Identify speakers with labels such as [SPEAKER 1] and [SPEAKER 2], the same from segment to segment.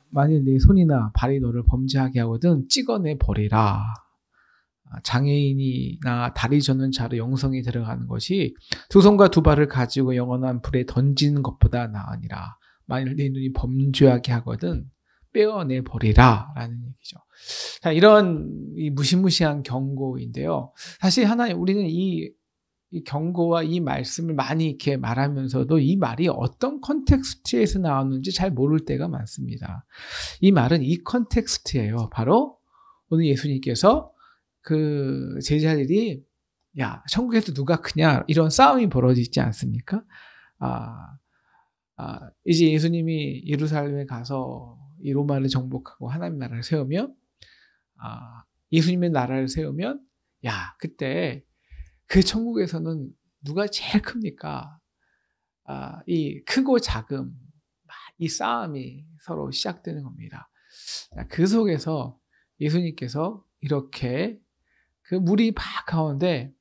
[SPEAKER 1] 만일 내 손이나 발이 너를 범죄하게 하거든 찍어내 버리라. 장애인이나 다리 저는 자로 영성에 들어가는 것이 두 손과 두 발을 가지고 영원한 불에 던지는 것보다 나으니라. 만일 내 눈이 범죄하게 하거든 빼어내 버리라 라는 얘기죠. 자, 이런 이 무시무시한 경고인데요. 사실 하나님 우리는 이 경고와 이 말씀을 많이 이렇게 말하면서도 이 말이 어떤 컨텍스트에서 나오는지 잘 모를 때가 많습니다. 이 말은 이 컨텍스트예요. 바로 오늘 예수님께서 그 제자들이 야 천국에서 누가 크냐 이런 싸움이 벌어지지 않습니까? 이제 예수님이 예루살렘에 가서 이 로마를 정복하고 하나님 나라를 세우면 예수님의 나라를 세우면 야 그때 그 천국에서는 누가 제일 큽니까? 이 크고 작음 이 싸움이 서로 시작되는 겁니다. 그 속에서 예수님께서 이렇게 그 무리 막 가운데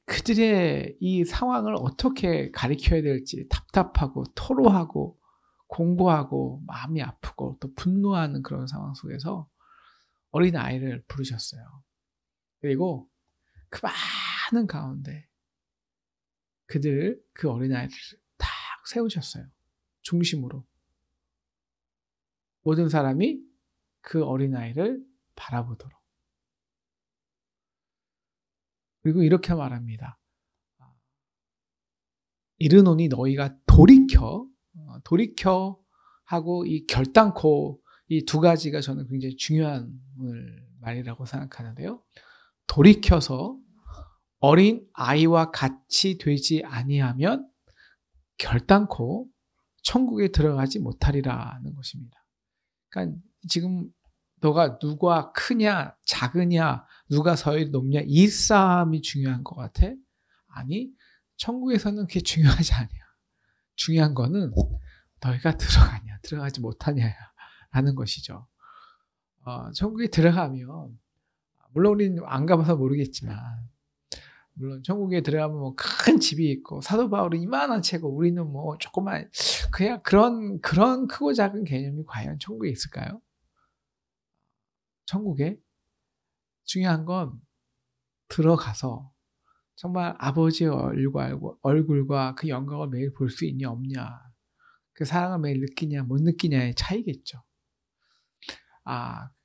[SPEAKER 1] 그들의 이 상황을 어떻게 가리켜야 될지 답답하고 토로하고 공고하고 마음이 아프고 또 분노하는 그런 상황 속에서 어린 아이를 부르셨어요. 그리고 그 많은 가운데 그 어린아이를 딱 세우셨어요. 중심으로. 모든 사람이 그 어린아이를 바라보도록. 그리고 이렇게 말합니다. 이르노니 너희가 돌이켜 하고 이 결단코 이 두 가지가 저는 굉장히 중요한 말이라고 생각하는데요. 돌이켜서 어린 아이와 같이 되지 아니하면 결단코 천국에 들어가지 못하리라는 것입니다. 그러니까 지금 너가 누가 크냐 작으냐 누가 서열이 높냐 이 싸움이 중요한 것 같아? 아니 천국에서는 그게 중요하지 않아요. 중요한 거는 너희가 들어가냐 들어가지 못하냐 라는 것이죠. 천국에 들어가면 물론 우리는 안 가봐서 모르겠지만 물론 천국에 들어가면 뭐 큰 집이 있고 사도 바울은 이만한 채고 우리는 뭐 조그만 그냥 그런 크고 작은 개념이 과연 천국에 있을까요? 천국에 중요한 건 들어가서 정말 아버지의 얼굴과 그 영광을 매일 볼 수 있냐 없냐 그 사랑을 매일 느끼냐 못 느끼냐의 차이겠죠.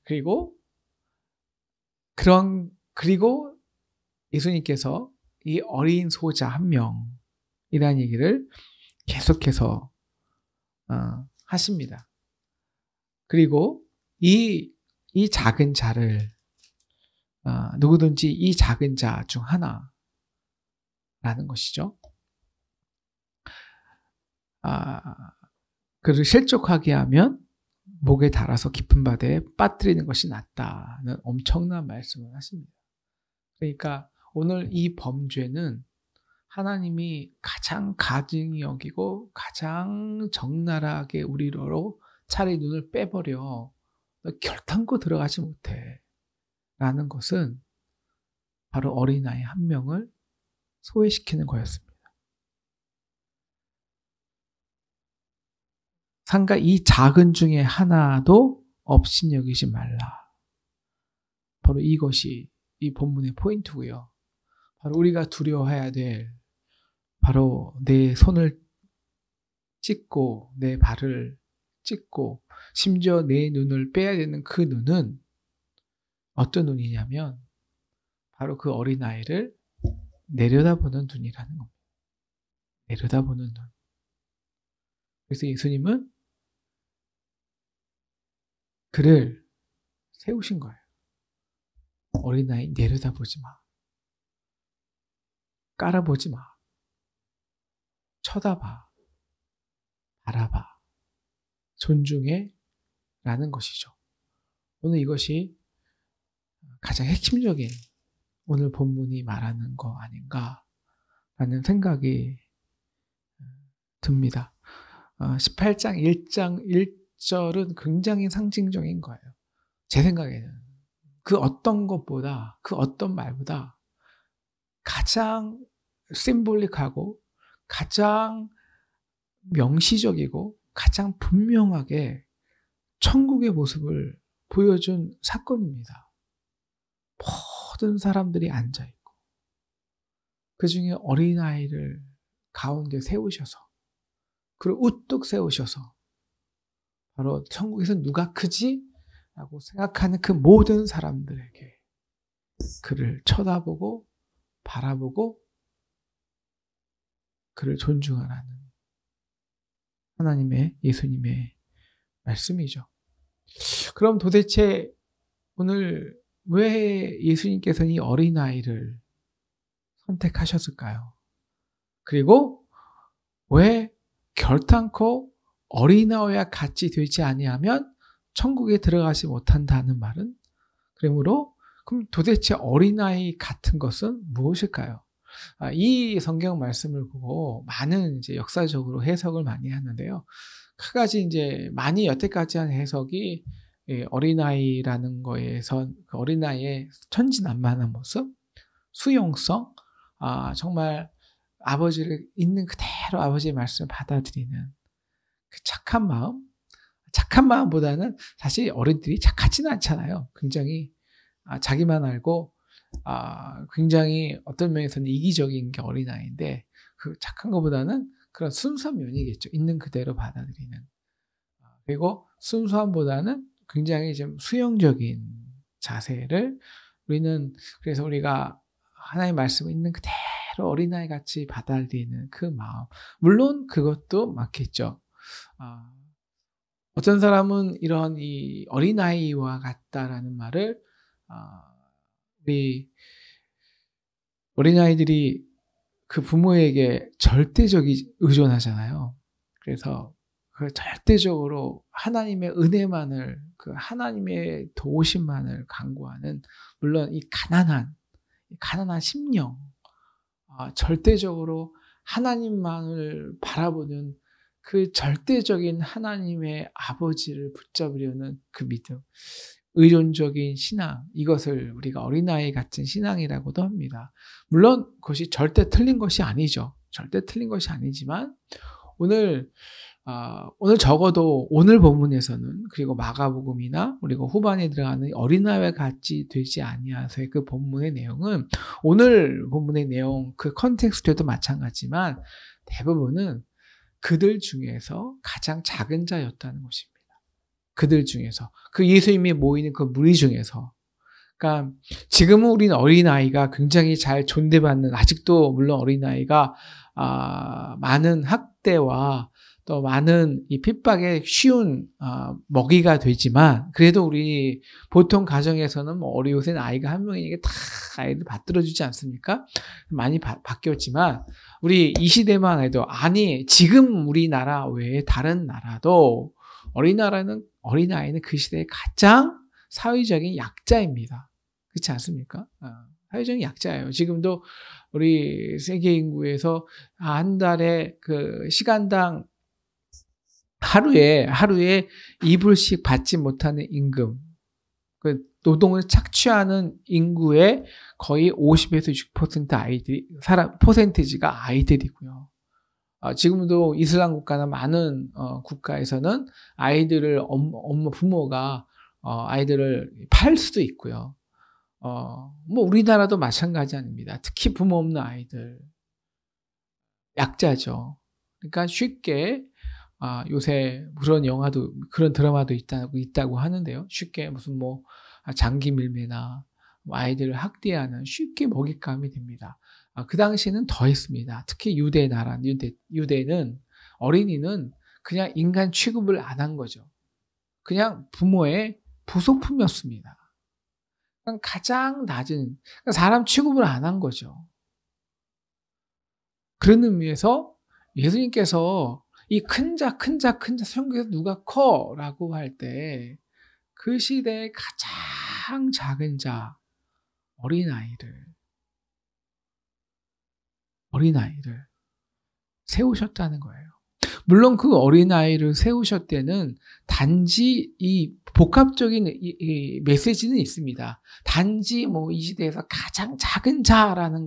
[SPEAKER 1] 그리고 예수님께서 이 어린 소자 한 명이라는 얘기를 계속해서 하십니다. 그리고 이 작은 자를 누구든지 이 작은 자 중 하나라는 것이죠. 그를 실족하게 하면 목에 달아서 깊은 바다에 빠뜨리는 것이 낫다는 엄청난 말씀을 하십니다. 그러니까 오늘 이 범죄는 하나님이 가장 가증히 여기고 가장 적나라하게 우리로 차라리 눈을 빼버려 결단코 들어가지 못해 라는 것은 바로 어린아이 한 명을 소외시키는 거였습니다. 상가 이 작은 중에 하나도 업신여기지 말라. 바로 이것이 이 본문의 포인트고요. 바로 우리가 두려워해야 될 바로 내 손을 찢고 내 발을 찢고 심지어 내 눈을 빼야 되는 그 눈은 어떤 눈이냐면 바로 그 어린아이를 내려다보는 눈이라는 겁니다. 내려다보는 눈. 그래서 예수님은 그를 세우신 거예요. 어린아이 내려다보지 마. 깔아보지 마. 쳐다봐. 바라봐. 존중해. 라는 것이죠. 오늘 이것이 가장 핵심적인 오늘 본문이 말하는 거 아닌가 라는 생각이 듭니다. 18장 1장 1절은 굉장히 상징적인 거예요. 제 생각에는 그 어떤 것보다 그 어떤 말보다 가장 심볼릭하고 가장 명시적이고 가장 분명하게 천국의 모습을 보여준 사건입니다. 모든 사람들이 앉아있고 그 중에 어린아이를 가운데 세우셔서 그리고 우뚝 세우셔서 바로 천국에서 누가 크지? 라고 생각하는 그 모든 사람들에게 그를 쳐다보고 바라보고 그를 존중하라는 하나님의 예수님의 말씀이죠. 그럼 도대체 오늘 왜 예수님께서는 이 어린아이를 선택하셨을까요? 그리고 왜 결단코 어린아이와 같이 되지 아니하면 천국에 들어가지 못한다는 말은? 그러므로 그럼 도대체 어린아이 같은 것은 무엇일까요? 이 성경 말씀을 보고 많은 이제 역사적으로 해석을 많이 하는데요. 한 가지 이제 많이 여태까지 한 해석이 어린아이라는 거에서 그 어린아이의 천진난만한 모습, 수용성, 정말 아버지를 있는 그대로 아버지의 말씀을 받아들이는 그 착한 마음, 착한 마음보다는 사실 어린들이 착하지는 않잖아요. 굉장히 자기만 알고 굉장히 어떤 면에서는 이기적인 게 어린아이인데 그 착한 것보다는 그런 순수한 면이겠죠. 있는 그대로 받아들이는. 그리고 순수함보다는 굉장히 좀 수용적인 자세를 우리는 그래서 우리가 하나님의 말씀을 있는 그대로 어린아이 같이 받아들이는 그 마음. 물론 그것도 맞겠죠. 어떤 사람은 이런 이 어린아이와 같다라는 말을 우리 어린아이들이 그 부모에게 절대적이 의존하잖아요. 그래서 그 절대적으로 하나님의 은혜만을 그 하나님의 도우심만을 간구하는 물론 이 가난한 심령 절대적으로 하나님만을 바라보는 그 절대적인 하나님의 아버지를 붙잡으려는 그 믿음, 의존적인 신앙, 이것을 우리가 어린아이 같은 신앙이라고도 합니다. 물론 그것이 절대 틀린 것이 아니죠. 절대 틀린 것이 아니지만 오늘 적어도 오늘 본문에서는 그리고 마가복음이나 그리고 후반에 들어가는 어린아이와 같이 되지 아니하서의 그 본문의 내용은 오늘 본문의 내용 그 컨텍스트에도 마찬가지지만 대부분은 그들 중에서 가장 작은 자였다는 것입니다. 그들 중에서 그 예수님이 모이는 그 무리 중에서 그러니까 지금은 우리는 어린아이가 굉장히 잘 존대받는 아직도 물론 어린아이가 많은 학대와 또 많은 이 핍박에 쉬운 먹이가 되지만 그래도 우리 보통 가정에서는 뭐 요새는 아이가 한 명이니까 다 아이들 받들어주지 않습니까? 많이 바뀌었지만 우리 이 시대만 해도 지금 우리나라 외에 다른 나라도 어린아이는 그 시대의 가장 사회적인 약자입니다. 그렇지 않습니까? 사회적인 약자예요. 지금도 우리 세계 인구에서 한 달에 그 시간당 하루에 2불씩 받지 못하는 임금, 그 노동을 착취하는 인구의 거의 50에서 60% 퍼센티지가 아이들이고요. 지금도 이슬람 국가나 많은 국가에서는 아이들을 부모가 아이들을 팔 수도 있고요. 뭐 우리나라도 마찬가지 아닙니다. 특히 부모 없는 아이들 약자죠. 그러니까 쉽게 요새 그런 영화도 그런 드라마도 있다고 하는데요. 쉽게 무슨 뭐 장기 밀매나 아이들을 학대하는 쉽게 먹잇감이 됩니다. 그 당시에는 더했습니다. 특히 유대는 어린이는 그냥 인간 취급을 안 한 거죠. 그냥 부모의 부속품이었습니다. 가장 낮은 사람 취급을 안 한 거죠. 그런 의미에서 예수님께서 이 큰 자 성경에서 누가 커? 라고 할 때 그 시대의 가장 작은 자 어린아이를 세우셨다는 거예요. 물론 그 어린아이를 세우실 때는 단지 이 복합적인 이 메시지는 있습니다. 단지 뭐 이 시대에서 가장 작은 자라는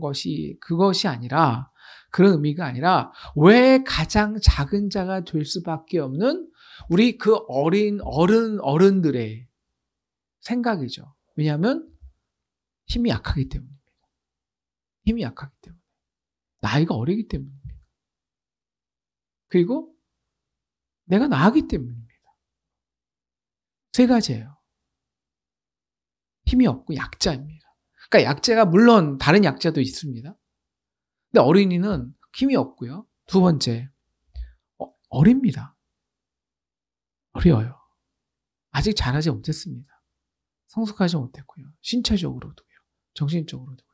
[SPEAKER 1] 그것이 아니라, 그런 의미가 아니라, 왜 가장 작은 자가 될 수밖에 없는 우리 그 어른들의 생각이죠. 왜냐하면 힘이 약하기 때문입니다. 힘이 약하기 때문에. 나이가 어리기 때문입니다. 그리고 내가 나하기 때문입니다. 세 가지예요. 힘이 없고 약자입니다. 그러니까 약자가 물론 다른 약자도 있습니다. 근데 어린이는 힘이 없고요. 두 번째, 어립니다. 어려요. 아직 자라지 못했습니다. 성숙하지 못했고요. 신체적으로도요. 정신적으로도요.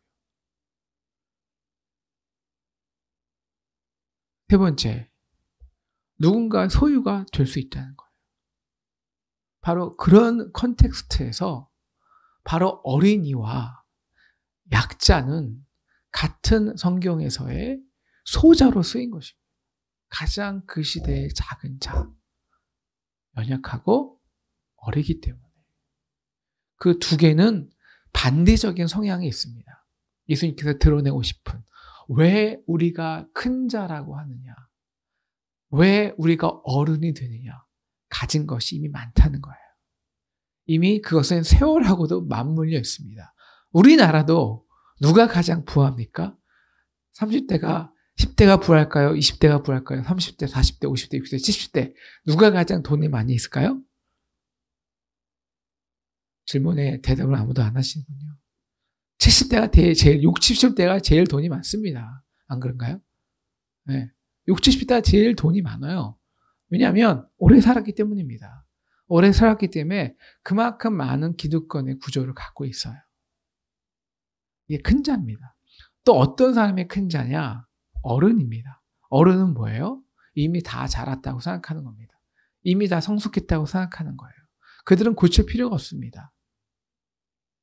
[SPEAKER 1] 세 번째, 누군가 소유가 될 수 있다는 거예요. 바로 그런 컨텍스트에서 바로 어린이와 약자는 같은 성경에서의 소자로 쓰인 것입니다. 가장 그 시대의 작은 자, 연약하고 어리기 때문에. 그 두 개는 반대적인 성향이 있습니다. 예수님께서 드러내고 싶은, 왜 우리가 큰 자라고 하느냐, 왜 우리가 어른이 되느냐, 가진 것이 이미 많다는 거예요. 이미 그것은 세월하고도 맞물려 있습니다. 우리나라도 누가 가장 부합니까? 30대가 10대가 부할까요? 20대가 부할까요? 30대, 40대, 50대, 60대, 70대. 누가 가장 돈이 많이 있을까요? 질문에 대답을 아무도 안 하시는군요. 70대가 제일, 60, 70대가 제일 돈이 많습니다. 안 그런가요? 네. 60, 70대가 제일 돈이 많아요. 왜냐하면 오래 살았기 때문입니다. 오래 살았기 때문에 그만큼 많은 기득권의 구조를 갖고 있어요. 이게 큰 자입니다. 또 어떤 사람이 큰 자냐? 어른입니다. 어른은 뭐예요? 이미 다 자랐다고 생각하는 겁니다. 이미 다 성숙했다고 생각하는 거예요. 그들은 고칠 필요가 없습니다.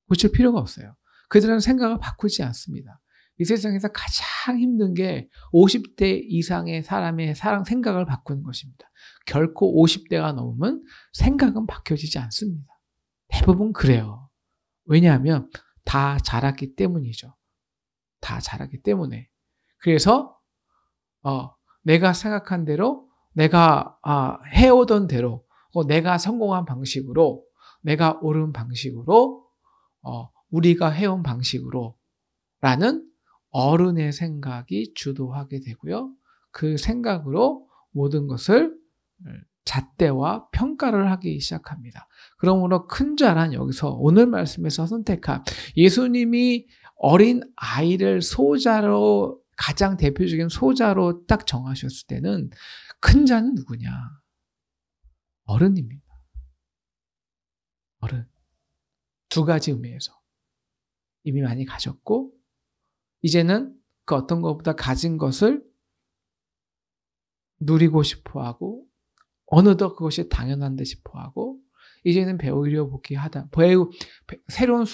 [SPEAKER 1] 고칠 필요가 없어요. 그들은 생각을 바꾸지 않습니다. 이 세상에서 가장 힘든 게 50대 이상의 사람의 생각을 바꾸는 것입니다. 결코 50대가 넘으면 생각은 바뀌어지지 않습니다. 대부분 그래요. 왜냐하면 다 자랐기 때문이죠. 다 자랐기 때문에. 그래서 내가 생각한 대로, 내가 해오던 대로, 내가 성공한 방식으로, 내가 옳은 방식으로, 우리가 해온 방식으로 라는 어른의 생각이 주도하게 되고요. 그 생각으로 모든 것을 잣대와 평가를 하기 시작합니다. 그러므로 큰 자란 여기서 오늘 말씀에서 선택한 예수님이 어린 아이를 소자로, 가장 대표적인 소자로 딱 정하셨을 때는 큰 자는 누구냐? 어른입니다. 어른. 두 가지 의미에서 이미 많이 가졌고, 이제는 그 어떤 것보다 가진 것을 누리고 싶어하고, 어느덧 그것이 당연한 듯 싶어하고, 이제는 배우려 복귀하다. 새로운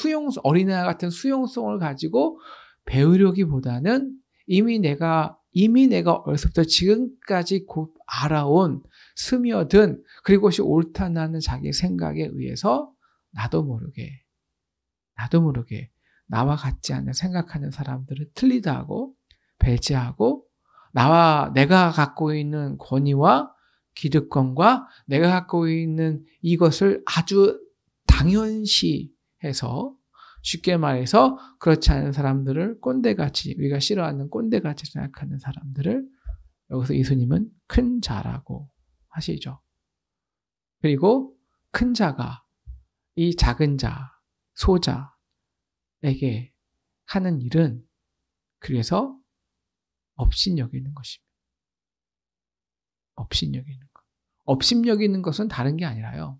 [SPEAKER 1] 어린아이 같은 수용성을 가지고 배우려기보다는 이미 내가 어려서부터 지금까지 곧 알아온, 스며든, 그리고 그것이 옳다는 자기 생각에 의해서 나도 모르게 나와 같지 않은 생각하는 사람들을 틀리다 하고 배제하고, 내가 갖고 있는 권위와 기득권과 내가 갖고 있는 이것을 아주 당연시해서, 쉽게 말해서 그렇지 않은 사람들을 꼰대같이, 우리가 싫어하는 꼰대같이 생각하는 사람들을 여기서 예수님은 큰 자라고 하시죠. 그리고 큰 자가 이 작은 자, 소자에게 하는 일은 그래서 업신여기는 것입니다. 업신여기는 것. 업신여기는 것은 다른 게 아니라요.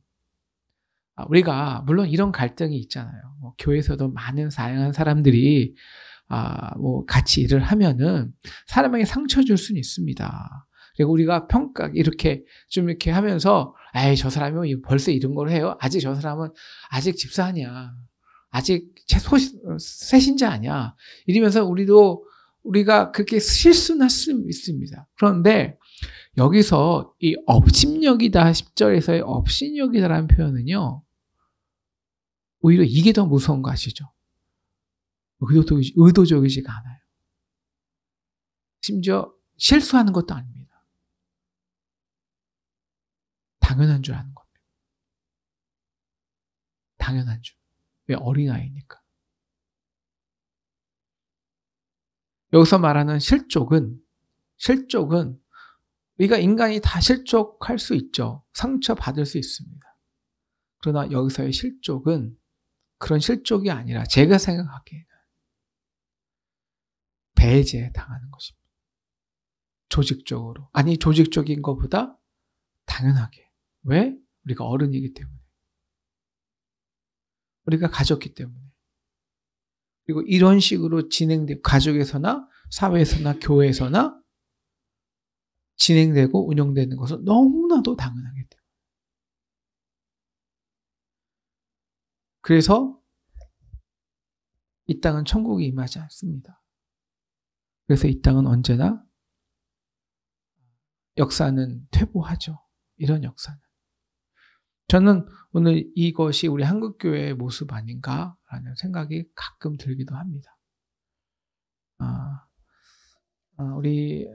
[SPEAKER 1] 우리가 물론 이런 갈등이 있잖아요. 교회에서도 많은 다양한 사람들이 같이 일을 하면은 사람에게 상처 줄 수는 있습니다. 그리고 우리가 이렇게 하면서, 저 사람이 벌써 이런 걸 해요? 아직 저 사람은 아직 집사하냐? 아직 새신자 아니야? 이러면서 우리가 그렇게 실수는 할 수 있습니다. 그런데 여기서 이 업신여기다 10절에서의 업신여기다라는 표현은요. 오히려 이게 더 무서운 거 아시죠? 의도적이지가 않아요. 심지어 실수하는 것도 아닙니다. 당연한 줄 아는 겁니다. 당연한 줄. 왜? 어린아이니까. 여기서 말하는 실족은 우리가 인간이 다 실족할 수 있죠. 상처받을 수 있습니다. 그러나 여기서의 실족은 그런 실족이 아니라 제가 생각하기에는 배제에 당하는 것입니다. 조직적으로. 아니, 조직적인 것보다 당연하게. 왜? 우리가 어른이기 때문에. 우리가 가졌기 때문에. 그리고 이런 식으로 진행되고 가족에서나 사회에서나 교회에서나 진행되고 운영되는 것은 너무나도 당연하기 때문에. 그래서 이 땅은 천국이 임하지 않습니다. 그래서 이 땅은 언제나 역사는 퇴보하죠. 이런 역사는. 저는 오늘 이것이 우리 한국교회의 모습 아닌가라는 생각이 가끔 들기도 합니다. 우리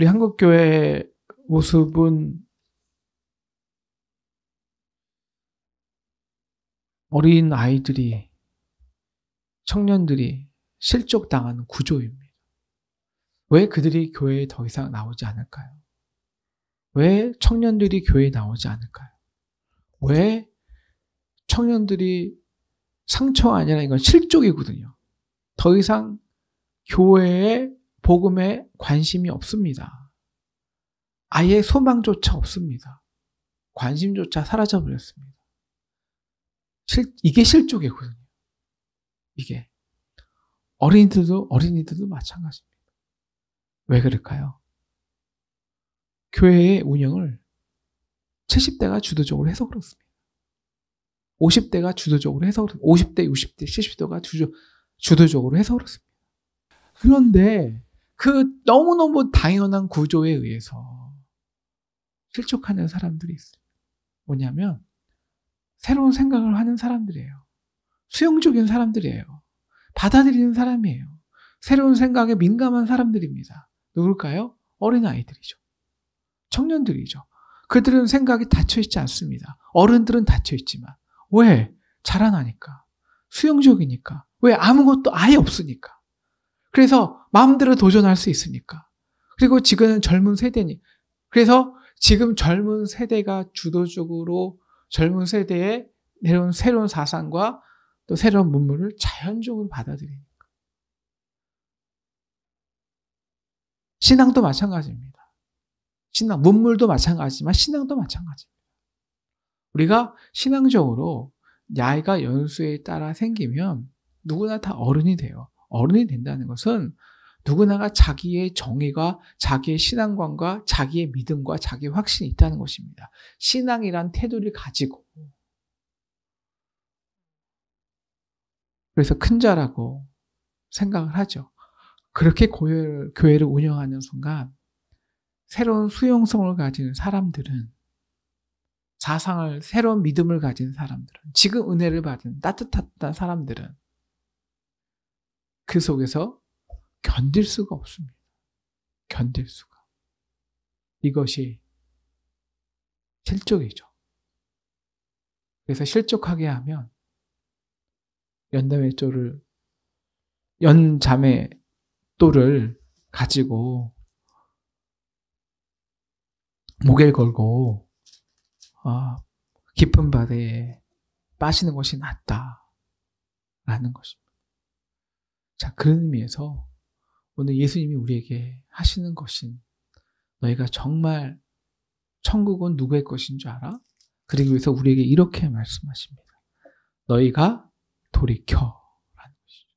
[SPEAKER 1] 한국교회의 모습은 어린 아이들이, 청년들이 실족당하는 구조입니다. 왜 그들이 교회에 더 이상 나오지 않을까요? 왜 청년들이 교회에 나오지 않을까요? 왜 청년들이 상처가 아니라 이건 실족이거든요. 더 이상 교회의 복음에 관심이 없습니다. 아예 소망조차 없습니다. 관심조차 사라져버렸습니다. 이게 실족이거든요. 이게. 어린이들도 마찬가지입니다. 왜 그럴까요? 교회의 운영을 70대가 주도적으로 해서 그렇습니다. 50대가 주도적으로 해서 그렇습니다. 50대, 60대, 70대가 주도적으로 해서 그렇습니다. 그런데 그 너무너무 당연한 구조에 의해서 실족하는 사람들이 있어요. 뭐냐면 새로운 생각을 하는 사람들이에요. 수용적인 사람들이에요. 받아들이는 사람이에요. 새로운 생각에 민감한 사람들입니다. 누굴까요? 어린아이들이죠. 청년들이죠. 그들은 생각이 닫혀있지 않습니다. 어른들은 닫혀있지만. 왜? 자라나니까. 수용적이니까. 왜? 아무것도 아예 없으니까. 그래서 마음대로 도전할 수 있으니까. 그리고 지금은 젊은 세대니. 그래서 지금 젊은 세대가 주도적으로 젊은 세대의 새로운 사상과 또 새로운 문물을 자연적으로 받아들이니까. 신앙도 마찬가지입니다. 문물도 마찬가지지만 신앙도 마찬가지입니다. 우리가 신앙적으로 나이가 연수에 따라 생기면 누구나 다 어른이 돼요. 어른이 된다는 것은 누구나가 자기의 정의가, 자기의 신앙관과 자기의 믿음과 자기의 확신이 있다는 것입니다. 신앙이란 태도를 가지고. 그래서 큰 자라고 생각을 하죠. 그렇게 교회를 운영하는 순간 새로운 수용성을 가진 사람들은, 새로운 믿음을 가진 사람들은, 지금 은혜를 받은 따뜻한 사람들은 그 속에서 견딜 수가 없습니다. 견딜 수가. 이것이 실족이죠. 그래서 실족하게 하면 연자매또를 가지고 목에 걸고 깊은 바다에 빠지는 것이 낫다라는 것입니다. 자, 그런 의미에서 오늘 예수님이 우리에게 하시는 것은 너희가 정말 천국은 누구의 것인 줄 알아? 그러기 위해서 우리에게 이렇게 말씀하십니다. 너희가 돌이켜라는 것이죠.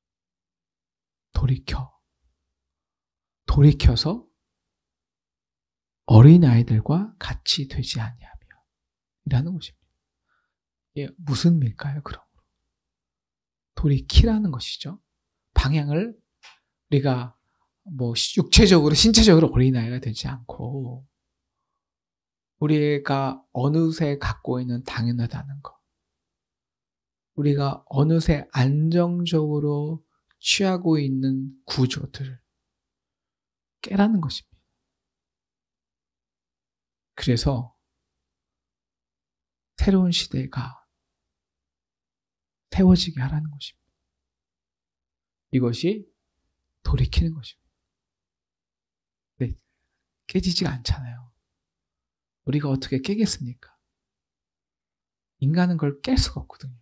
[SPEAKER 1] 돌이켜서 어린아이들과 같이 되지 아니하며 이라는 것입니다. 이게 무슨 의미일까요? 그럼 돌이키라는 것이죠. 방향을 우리가 육체적으로, 신체적으로 어린아이가 되지 않고, 우리가 어느새 갖고 있는 당연하다는 것, 우리가 어느새 안정적으로 취하고 있는 구조들을 깨라는 것입니다. 그래서 새로운 시대가 세워지게 하라는 것입니다. 이것이 돌이키는 것입니다. 네, 깨지지가 않잖아요. 우리가 어떻게 깨겠습니까? 인간은 그걸 깰 수가 없거든요.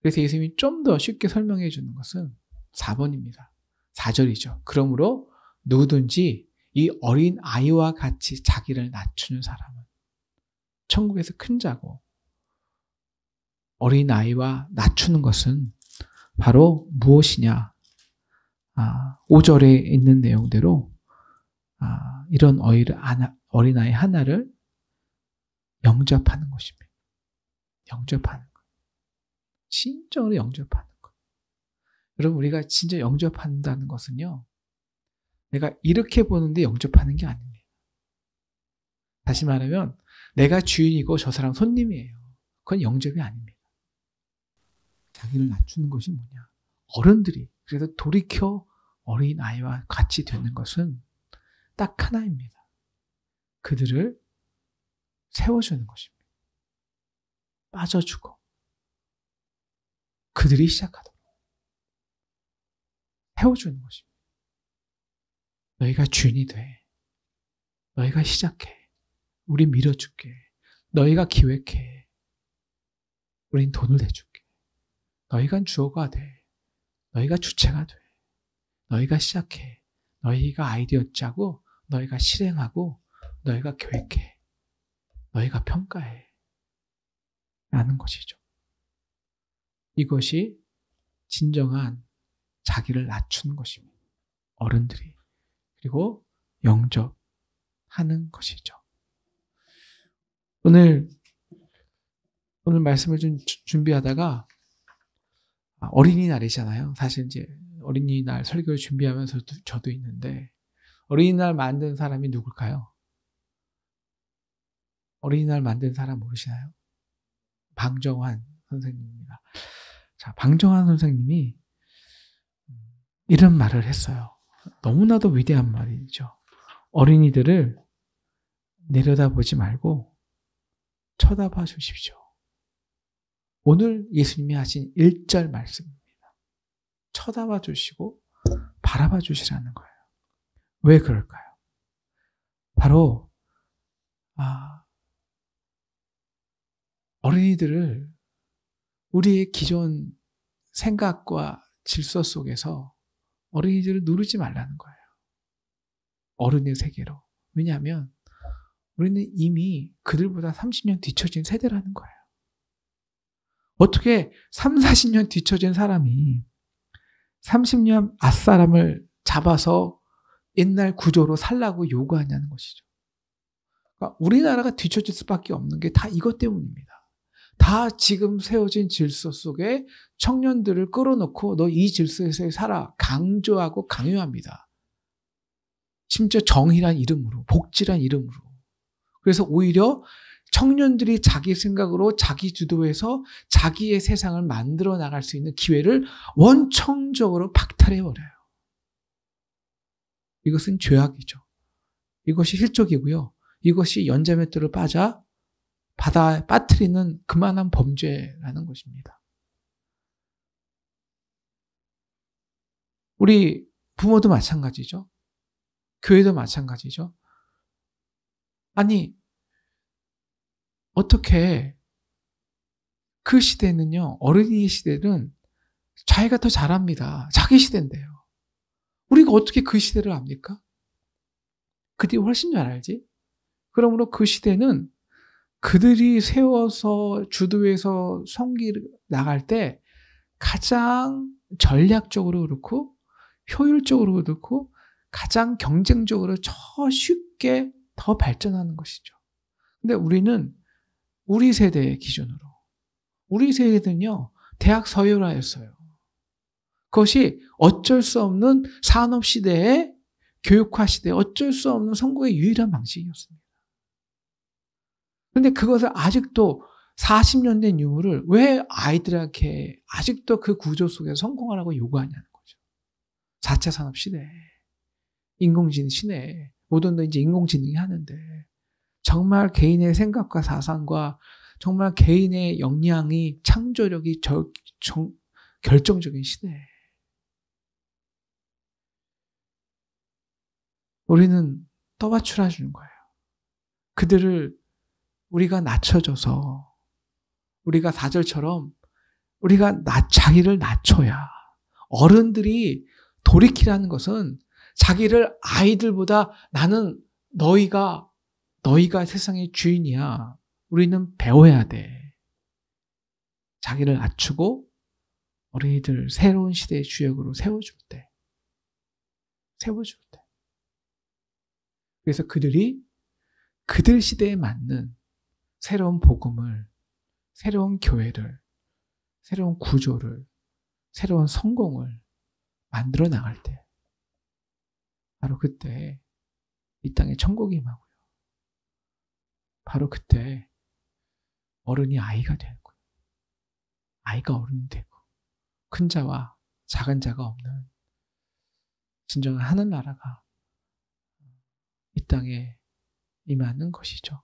[SPEAKER 1] 그래서 예수님이 좀 더 쉽게 설명해 주는 것은 4번입니다. 4절이죠. 그러므로 누구든지 이 어린 아이와 같이 자기를 낮추는 사람은 천국에서 큰 자고, 어린 아이와 낮추는 것은 바로 무엇이냐? 5절에 있는 내용대로 이런 어린아이 하나를 영접하는 것입니다. 영접하는 것. 진정으로 영접하는 것. 여러분, 우리가 진짜 영접한다는 것은요, 내가 이렇게 보는데 영접하는 게 아닙니다. 다시 말하면 내가 주인이고 저 사람 손님이에요. 그건 영접이 아닙니다. 자기를 낮추는 것이 뭐냐? 어른들이, 그래서 돌이켜 어린아이와 같이 되는 것은 딱 하나입니다. 그들을 세워주는 것입니다. 빠져주고 그들이 시작하도록 세워주는 것입니다. 너희가 주인이 돼. 너희가 시작해. 우리 밀어줄게. 너희가 기획해. 우린 돈을 내줄게. 너희가 주어가 돼. 너희가 주체가 돼. 너희가 시작해. 너희가 아이디어 짜고, 너희가 실행하고, 너희가 계획해. 너희가 평가해. 라는 것이죠. 이것이 진정한 자기를 낮추는 것입니다. 어른들이. 그리고 영접하는 것이죠. 오늘 말씀을 좀 준비하다가, 어린이날이잖아요. 사실 이제 어린이날 설교를 준비하면서 저도 있는데, 어린이날 만든 사람이 누굴까요? 어린이날 만든 사람 모르시나요? 방정환 선생님입니다. 자, 방정환 선생님이 이런 말을 했어요. 너무나도 위대한 말이죠. 어린이들을 내려다보지 말고 쳐다봐 주십시오. 오늘 예수님이 하신 1절 말씀입니다. 쳐다봐 주시고 바라봐 주시라는 거예요. 왜 그럴까요? 바로 어린이들을 우리의 기존 생각과 질서 속에서 어린이들을 누르지 말라는 거예요. 어른의 세계로. 왜냐하면 우리는 이미 그들보다 30년 뒤처진 세대라는 거예요. 어떻게 3, 40년 뒤처진 사람이 30년 앞사람을 잡아서 옛날 구조로 살라고 요구하냐는 것이죠. 그러니까 우리나라가 뒤처질 수밖에 없는 게 다 이것 때문입니다. 다 지금 세워진 질서 속에 청년들을 끌어놓고 너 이 질서에서 살아 강조하고 강요합니다. 심지어 정의란 이름으로, 복지란 이름으로. 그래서 오히려 청년들이 자기 생각으로 자기 주도해서 자기의 세상을 만들어 나갈 수 있는 기회를 원천적으로 박탈해버려요. 이것은 죄악이죠. 이것이 실족이고요. 이것이 연자맷돌을 바다에 빠뜨리는 그만한 범죄라는 것입니다. 우리 부모도 마찬가지죠. 교회도 마찬가지죠. 아니, 어떻게 그 시대는요, 어른이 시대는 자기가 더 잘합니다. 자기 시대인데요. 우리가 어떻게 그 시대를 압니까? 그들이 훨씬 잘 알지? 그러므로 그 시대는 그들이 세워서 주도해서 섬기를 나갈 때 가장 전략적으로 그렇고 효율적으로 그렇고 가장 경쟁적으로 더 쉽게 더 발전하는 것이죠. 근데 우리는 우리 세대의 기준으로, 우리 세대는요, 대학 서열화였어요. 그것이 어쩔 수 없는 산업시대의 교육화 시대에 어쩔 수 없는 성공의 유일한 방식이었습니다. 그런데 그것을 아직도 40년 된 유물을 왜 아이들에게 아직도 그 구조 속에서 성공하라고 요구하냐는 거죠. 4차 산업 시대에, 인공지능 시대에, 모든 건 이제 인공지능이 하는데, 정말 개인의 생각과 사상과 정말 개인의 역량이, 창조력이 결정적인 시대에 우리는 떠받쳐라 주는 거예요. 그들을 우리가 낮춰줘서, 우리가 4절처럼 우리가 자기를 낮춰야, 어른들이 돌이키라는 것은 자기를 아이들보다 나는 너희가 세상의 주인이야. 우리는 배워야 돼. 자기를 낮추고 어린이들 새로운 시대의 주역으로 세워줄 때. 그래서 그들이 그들 시대에 맞는 새로운 복음을, 새로운 교회를, 새로운 구조를, 새로운 성공을 만들어 나갈 때, 바로 그때 이 땅에 천국이 임하고요. 바로 그때 어른이 아이가 되고, 아이가 어른이 되고, 큰 자와 작은 자가 없는 진정한 하늘나라가 이 땅에 임하는 것이죠.